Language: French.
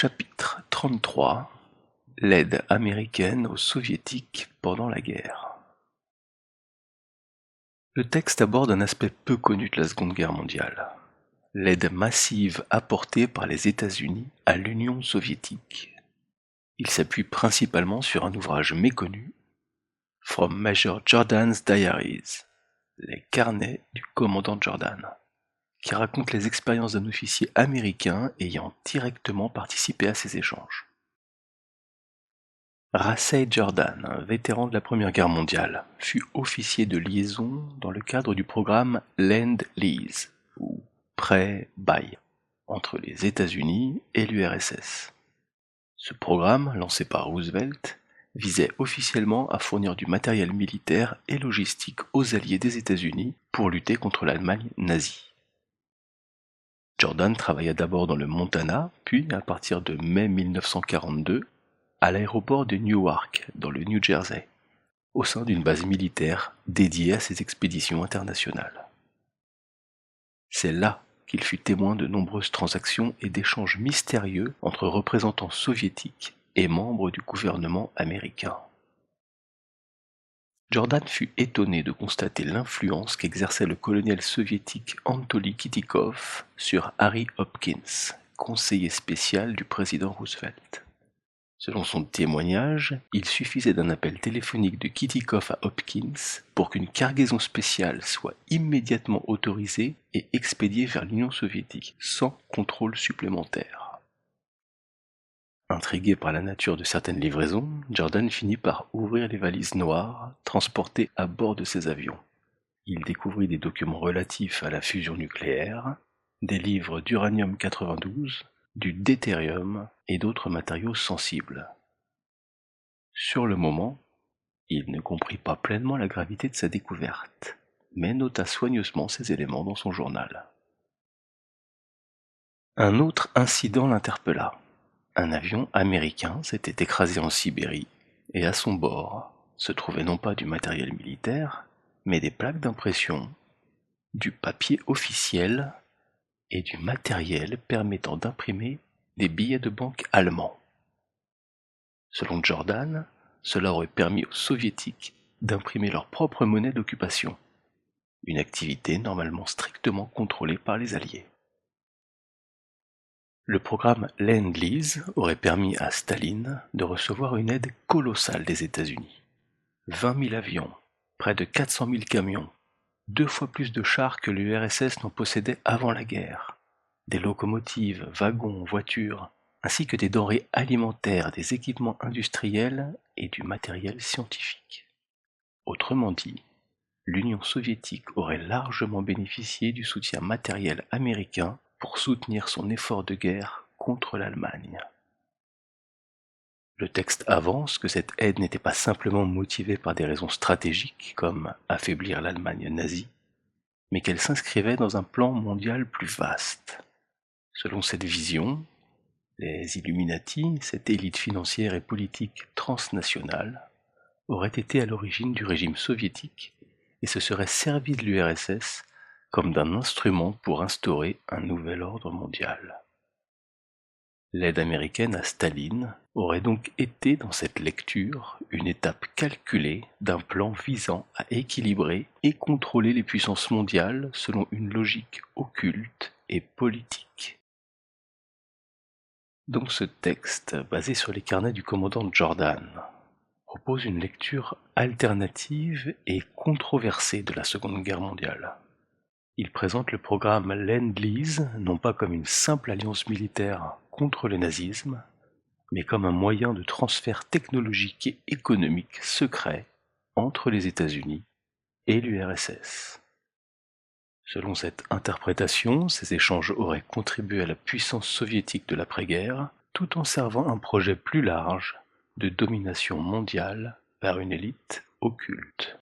Chapitre 33. L'aide américaine aux soviétiques pendant la guerre. Le texte aborde un aspect peu connu de la Seconde Guerre mondiale, l'aide massive apportée par les États-Unis à l'Union soviétique. Il s'appuie principalement sur un ouvrage méconnu, From Major Jordan's Diaries, les carnets du commandant Jordan, qui raconte les expériences d'un officier américain ayant directement participé à ces échanges. Ramsey Jordan, un vétéran de la Première Guerre mondiale, fut officier de liaison dans le cadre du programme Lend-Lease, ou prêt-bail, entre les États-Unis et l'URSS. Ce programme, lancé par Roosevelt, visait officiellement à fournir du matériel militaire et logistique aux alliés des États-Unis pour lutter contre l'Allemagne nazie. Jordan travailla d'abord dans le Montana, puis, à partir de mai 1942, à l'aéroport de Newark, dans le New Jersey, au sein d'une base militaire dédiée à ces expéditions internationales. C'est là qu'il fut témoin de nombreuses transactions et d'échanges mystérieux entre représentants soviétiques et membres du gouvernement américain. Jordan fut étonné de constater l'influence qu'exerçait le colonel soviétique Anatoly Kitikov sur Harry Hopkins, conseiller spécial du président Roosevelt. Selon son témoignage, il suffisait d'un appel téléphonique de Kitikov à Hopkins pour qu'une cargaison spéciale soit immédiatement autorisée et expédiée vers l'Union soviétique, sans contrôle supplémentaire. Intrigué par la nature de certaines livraisons, Jordan finit par ouvrir les valises noires transportées à bord de ces avions. Il découvrit des documents relatifs à la fusion nucléaire, des livres d'uranium-92, du deutérium et d'autres matériaux sensibles. Sur le moment, il ne comprit pas pleinement la gravité de sa découverte, mais nota soigneusement ces éléments dans son journal. Un autre incident l'interpella. Un avion américain s'était écrasé en Sibérie, et à son bord se trouvait non pas du matériel militaire, mais des plaques d'impression, du papier officiel et du matériel permettant d'imprimer des billets de banque allemands. Selon Jordan, cela aurait permis aux soviétiques d'imprimer leur propre monnaie d'occupation, une activité normalement strictement contrôlée par les Alliés. Le programme Lend-Lease aurait permis à Staline de recevoir une aide colossale des États-Unis. 20 000 avions, près de 400 000 camions, 2 fois plus de chars que l'URSS n'en possédait avant la guerre, des locomotives, wagons, voitures, ainsi que des denrées alimentaires, des équipements industriels et du matériel scientifique. Autrement dit, l'Union soviétique aurait largement bénéficié du soutien matériel américain pour soutenir son effort de guerre contre l'Allemagne. Le texte avance que cette aide n'était pas simplement motivée par des raisons stratégiques comme affaiblir l'Allemagne nazie, mais qu'elle s'inscrivait dans un plan mondial plus vaste. Selon cette vision, les Illuminati, cette élite financière et politique transnationale, auraient été à l'origine du régime soviétique et se seraient servis de l'URSS comme d'un instrument pour instaurer un nouvel ordre mondial. L'aide américaine à Staline aurait donc été dans cette lecture une étape calculée d'un plan visant à équilibrer et contrôler les puissances mondiales selon une logique occulte et politique. Donc ce texte, basé sur les carnets du commandant Jordan, propose une lecture alternative et controversée de la Seconde Guerre mondiale. Il présente le programme Lend-Lease non pas comme une simple alliance militaire contre le nazisme, mais comme un moyen de transfert technologique et économique secret entre les États-Unis et l'URSS. Selon cette interprétation, ces échanges auraient contribué à la puissance soviétique de l'après-guerre, tout en servant un projet plus large de domination mondiale par une élite occulte.